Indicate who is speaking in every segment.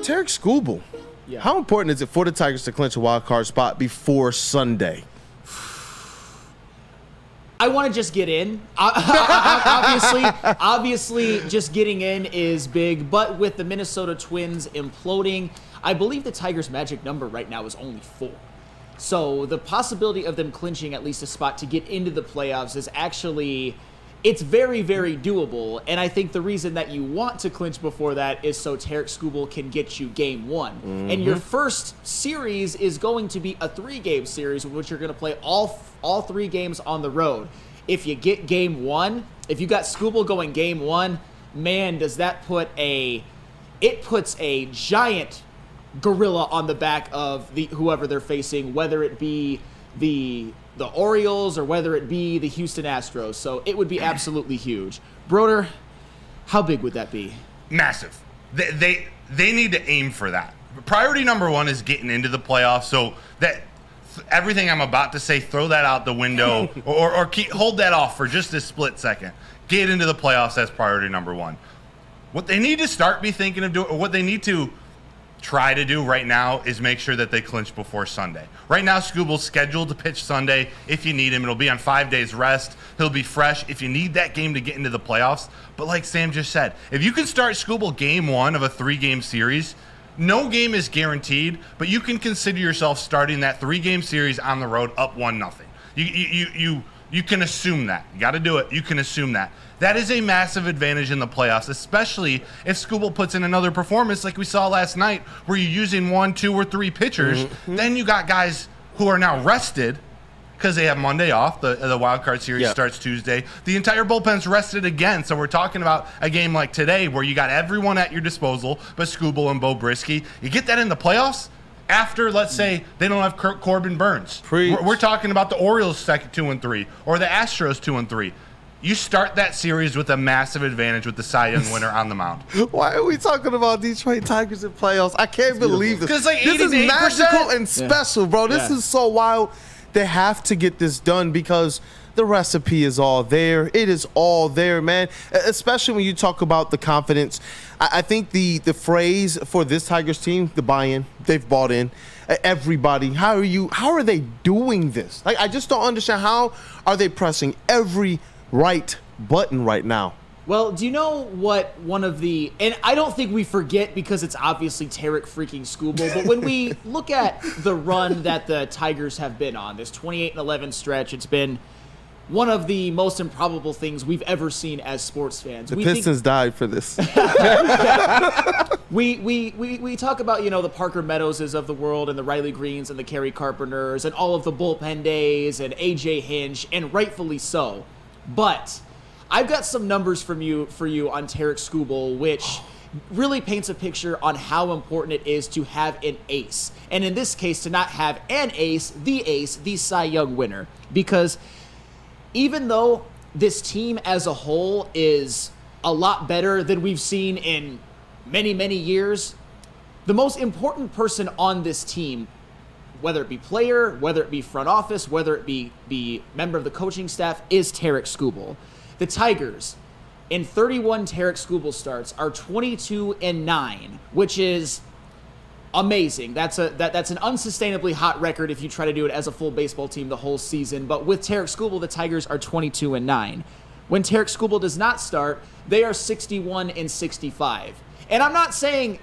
Speaker 1: Tarek Skubal, how important is it for the Tigers to clinch a wild card spot before Sunday?
Speaker 2: I want to just get in. Obviously, just getting in is big. But with the Minnesota Twins imploding, I believe the Tigers' magic number right now is only 4. So the possibility of them clinching at least a spot to get into the playoffs is actually, it's very, very doable. And I think the reason that you want to clinch before that is so Tarek Skubal can get you game 1. Mm-hmm. And your first series is going to be a 3-game series in which you're going to play all 3 games on the road. If you get game 1, if you got Skubal going game 1, man, does that puts a giant gorilla on the back of whoever they're facing, whether it be the Orioles or whether it be the Houston Astros. So it would be absolutely huge. Broder, how big would that be?
Speaker 3: Massive. They need to aim for that. Priority number 1 is getting into the playoffs. So that everything I'm about to say, throw that out the window or hold that off for just a split second. Get into the playoffs. That's priority number 1. What they need to start be thinking of doing, or what they need to try to do right now, is make sure that they clinch before Sunday. Right now, Skubal's scheduled to pitch Sunday. If you need him, it'll be on 5 days rest. He'll be fresh if you need that game to get into the playoffs. But like Sam just said, if you can start Skubal game 1 of a 3-game series, no game is guaranteed, but you can consider yourself starting that 3-game series on the road up 1-0. You can assume that. You got to do it. You can assume that. That is a massive advantage in the playoffs, especially if Skubal puts in another performance like we saw last night where you're using 1, 2, or 3 pitchers. Mm-hmm. Then you got guys who are now rested because they have Monday off. The wild card series starts Tuesday. The entire bullpen's rested again. So we're talking about a game like today where you got everyone at your disposal but Skubal and Bo Brisky. You get that in the playoffs after, let's say, they don't have Corbin Burns. We're talking about the Orioles 2-3 or the Astros 2-3. You start that series with a massive advantage with the Cy Young winner on the mound.
Speaker 1: Why are we talking about Detroit Tigers in playoffs? I can't believe this.
Speaker 3: Like
Speaker 1: this is magical and special, bro. This is so wild. They have to get this done because the recipe is all there. It is all there, man. Especially when you talk about the confidence. I think the phrase for this Tigers team, the buy-in, they've bought in. Everybody, how are they doing this? Like, I just don't understand. How are they pressing every right button right now?
Speaker 2: Well, do you know what one of the, and I don't think we forget because it's obviously Tarek freaking Skubal, but when we look at the run that the Tigers have been on, this 28-11 stretch, it's been one of the most improbable things we've ever seen as sports fans.
Speaker 1: The Pistons died for this.
Speaker 2: We talk about, the Parker Meadowses of the world and the Riley Greens and the Kerry Carpenters and all of the bullpen days and AJ Hinch, and rightfully so. But I've got some numbers for you on Tarek Skubal, which really paints a picture on how important it is to have an ace. And in this case, to not have an ace, the Cy Young winner. Because even though this team as a whole is a lot better than we've seen in many, many years, the most important person on this team, whether it be player, whether it be front office, whether it be member of the coaching staff, is Tarek Skubal. The Tigers, in 31 Tarek Skubal starts, are 22-9, which is amazing. That's an unsustainably hot record if you try to do it as a full baseball team the whole season. But with Tarek Skubal, the Tigers are 22-9. When Tarek Skubal does not start, they are 61-65. And I'm not saying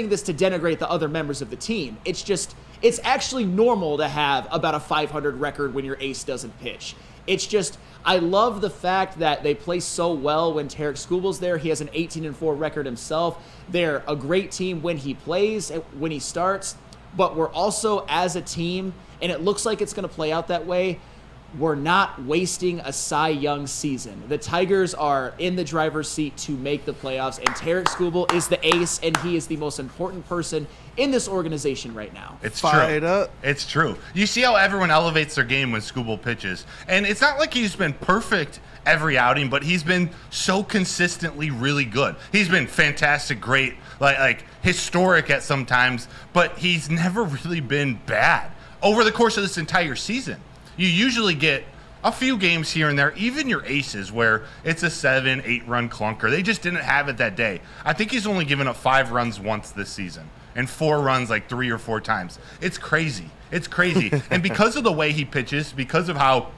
Speaker 2: this to denigrate the other members of the team. It's actually normal to have about a 500 record when your ace doesn't pitch. It's just, I love the fact that they play so well when Tarek Skubal's there. He has an 18-4 record himself. They're a great team when he plays, when he starts. But we're also, as a team, and it looks like it's going to play out that way, we're not wasting a Cy Young season. The Tigers are in the driver's seat to make the playoffs, and Tarek Skubal is the ace, and he is the most important person in this organization right now.
Speaker 3: It's true. It's true. You see how everyone elevates their game when Skubal pitches. And it's not like he's been perfect every outing, but he's been so consistently really good. He's been fantastic, great, like historic at some times, but he's never really been bad over the course of this entire season. You usually get a few games here and there, even your aces where it's a 7-8 run clunker, they just didn't have it that day. I think he's only given up 5 runs once this season and 4 runs like 3 or 4 times. It's crazy. It's crazy. And because of the way he pitches, because of how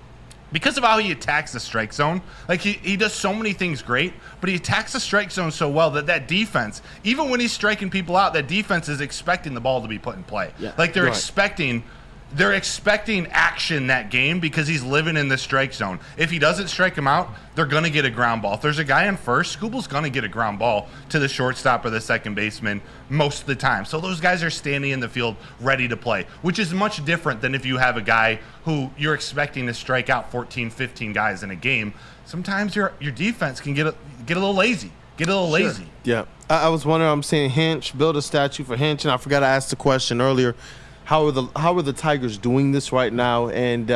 Speaker 3: he attacks the strike zone, like he does so many things great, but he attacks the strike zone so well that defense, even when he's striking people out, that defense is expecting the ball to be put in play. Yeah. Like they're expecting action that game because he's living in the strike zone. If he doesn't strike him out, they're going to get a ground ball. If there's a guy on first, Scooble's going to get a ground ball to the shortstop or the second baseman most of the time. So those guys are standing in the field ready to play, which is much different than if you have a guy who you're expecting to strike out 14, 15 guys in a game. Sometimes your defense can get a little lazy.
Speaker 1: Yeah. I was wondering, I'm saying Hinch, build a statue for Hinch, and I forgot to ask the question earlier. How are the Tigers doing this right now? And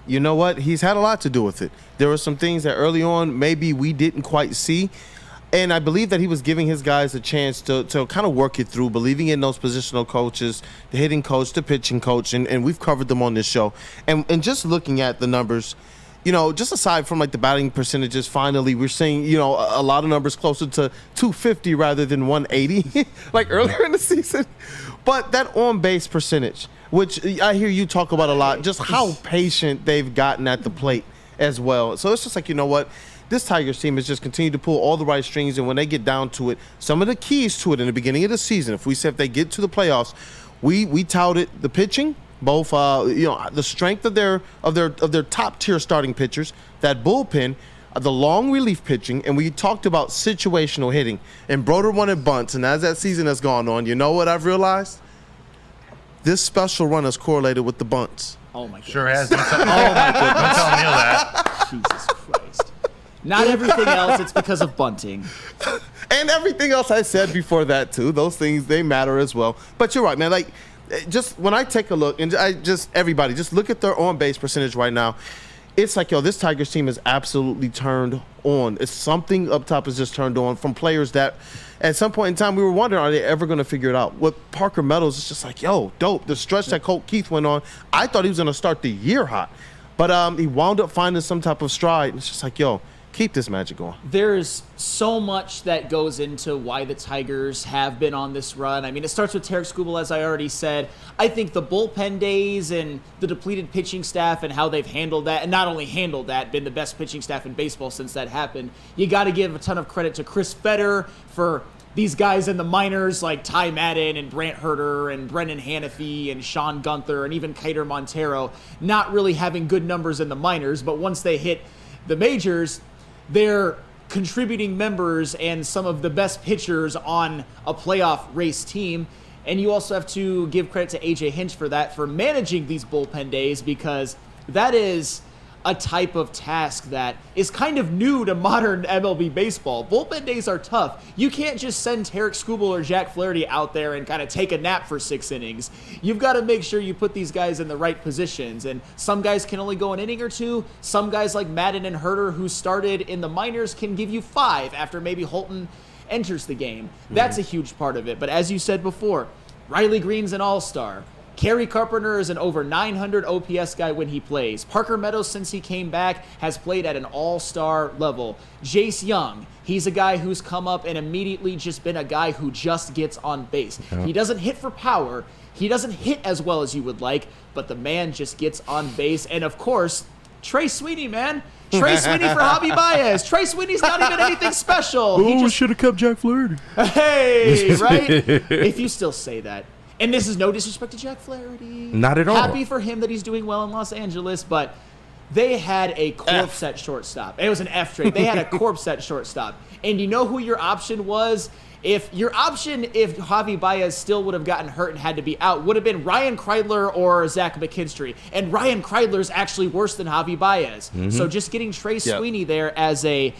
Speaker 1: you know what? He's had a lot to do with it. There were some things that early on maybe we didn't quite see. And I believe that he was giving his guys a chance to kind of work it through, believing in those positional coaches, the hitting coach, the pitching coach, and we've covered them on this show. And just looking at the numbers, you know, just aside from like the batting percentages, finally we're seeing, you know, a lot of numbers closer to 250 rather than 180 like earlier in the season. But that on-base percentage, which I hear you talk about a lot, just how patient they've gotten at the plate as well. So it's just like, you know what? This Tigers team has just continued to pull all the right strings, and when they get down to it, some of the keys to it in the beginning of the season, if they get to the playoffs, we touted the pitching, both the strength of their top-tier starting pitchers, that bullpen, the long relief pitching, and we talked about situational hitting. And Broder wanted bunts, and as that season has gone on, you know what I've realized? This special run is correlated with the bunts.
Speaker 2: Oh, my goodness.
Speaker 3: Sure has. Oh, my goodness. Don't tell Neil that.
Speaker 2: Jesus Christ. Not everything else, it's because of bunting.
Speaker 1: And everything else I said before that, too. Those things, they matter as well. But you're right, man. Like, just when I take a look, and everybody, just look at their on-base percentage right now. It's like, yo, this Tigers team is absolutely turned on. It's something up top is just turned on from players that at some point in time we were wondering, are they ever going to figure it out? With Parker Meadows, it's just like, yo, dope. The stretch that Colt Keith went on, I thought he was going to start the year hot. But he wound up finding some type of stride. And it's just like, yo, keep this magic going.
Speaker 2: There's so much that goes into why the Tigers have been on this run. I mean, it starts with Tarik Skubal, as I already said. I think the bullpen days and the depleted pitching staff and how they've handled that, and not only handled that, been the best pitching staff in baseball since that happened. You got to give a ton of credit to Chris Fetter for these guys in the minors like Ty Madden and Brant Herter and Brendan Hanafy and Sean Gunther and even Kiter Montero not really having good numbers in the minors, but once they hit the majors, they're contributing members and some of the best pitchers on a playoff race team. And you also have to give credit to A.J. Hinch for that, for managing these bullpen days, because that is a type of task that is kind of new to modern MLB baseball. Bullpen days are tough. You can't just send Tarik Skubal or Jack Flaherty out there and kind of take a nap for 6 innings. You've got to make sure you put these guys in the right positions, and some guys can only go an inning or 2. Some guys like Madden and Herter, who started in the minors, can give you 5 after maybe Holton enters the game. That's a huge part of it. But as you said before, Riley Green's an all-star. Kerry Carpenter is an over 900 OPS guy when he plays. Parker Meadows, since he came back, has played at an all-star level. Jace Young, he's a guy who's come up and immediately just been a guy who just gets on base. He doesn't hit for power. He doesn't hit as well as you would like, but the man just gets on base. And, of course, Trey Sweeney, man. Trey Sweeney for Javi Baez. Trey Sweeney's not even anything special.
Speaker 4: Oh, should have kept Jack Flaherty.
Speaker 2: Hey, right? If you still say that. And this is no disrespect to Jack Flaherty.
Speaker 4: Not at all.
Speaker 2: Happy for him that he's doing well in Los Angeles, but they had a corpse at shortstop. It was an F trade. They had a corpse at shortstop. And you know who your option was? If Javi Baez still would have gotten hurt and had to be out, would have been Ryan Kreidler or Zach McKinstry. And Ryan Kreidler's actually worse than Javi Baez. So just getting Trey Sweeney there as a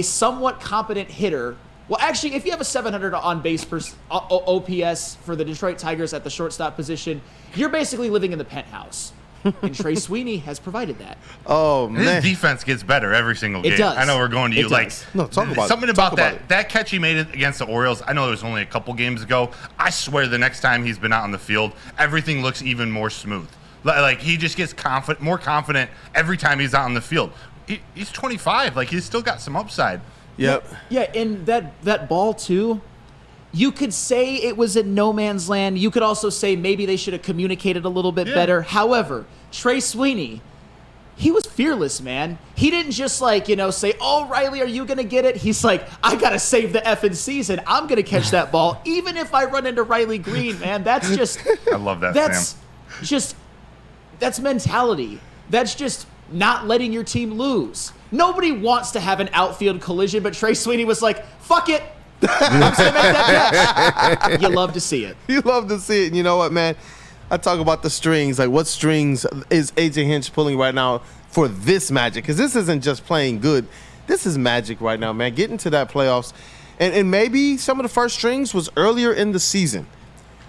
Speaker 2: somewhat competent hitter. Well, actually, if you have a 700 on-base OPS for the Detroit Tigers at the shortstop position, you're basically living in the penthouse. And Trey Sweeney has provided that.
Speaker 1: Oh, man.
Speaker 3: His defense gets better every single game.
Speaker 2: It does.
Speaker 3: I know we're going to you.
Speaker 1: No, talk about
Speaker 3: something
Speaker 1: it.
Speaker 3: about that catch he made against the Orioles. I know it was only a couple games ago. I swear the next time he's been out on the field, everything looks even more smooth. Like he just gets more confident every time he's out on the field. He's 25. Like he's still got some upside.
Speaker 1: Yep.
Speaker 2: Yeah, and that ball too. You could say it was in no man's land. You could also say maybe they should have communicated a little bit better. However, Trey Sweeney, he was fearless, man. He didn't just say, "Oh, Riley, are you going to get it?" He's like, "I got to save the effing season. I'm going to catch that ball even if I run into Riley Green, man." That's just
Speaker 3: I love that,
Speaker 2: that's mentality. That's just not letting your team lose. Nobody wants to have an outfield collision, but Trey Sweeney was like, "Fuck it. I'm just going to make that catch." You love to see it.
Speaker 1: You love to see it. And you know what, man? I talk about the strings. Like, what strings is AJ Hinch pulling right now for this Magic? Because this isn't just playing good. This is Magic right now, man. Getting to that playoffs. And maybe some of the first strings was earlier in the season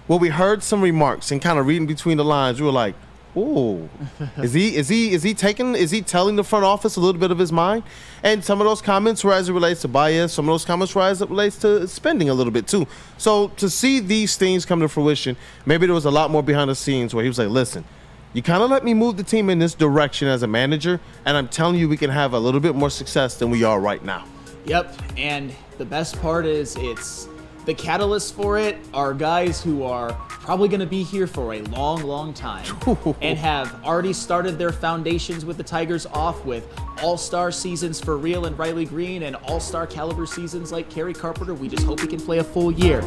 Speaker 1: where we heard some remarks and kind of reading between the lines. We were like, ooh, is he telling the front office a little bit of his mind? And some of those comments were as it relates to bias, some of those comments were as it relates to spending a little bit too. So to see these things come to fruition, maybe there was a lot more behind the scenes where he was like, listen, you kind of let me move the team in this direction as a manager, and I'm telling you we can have a little bit more success than we are right now.
Speaker 2: Yep, and the best part is the catalyst for it are guys who are probably going to be here for a long, long time and have already started their foundations with the Tigers off with all-star seasons for real and Riley Green and all-star caliber seasons like Kerry Carpenter. We just hope he can play a full year.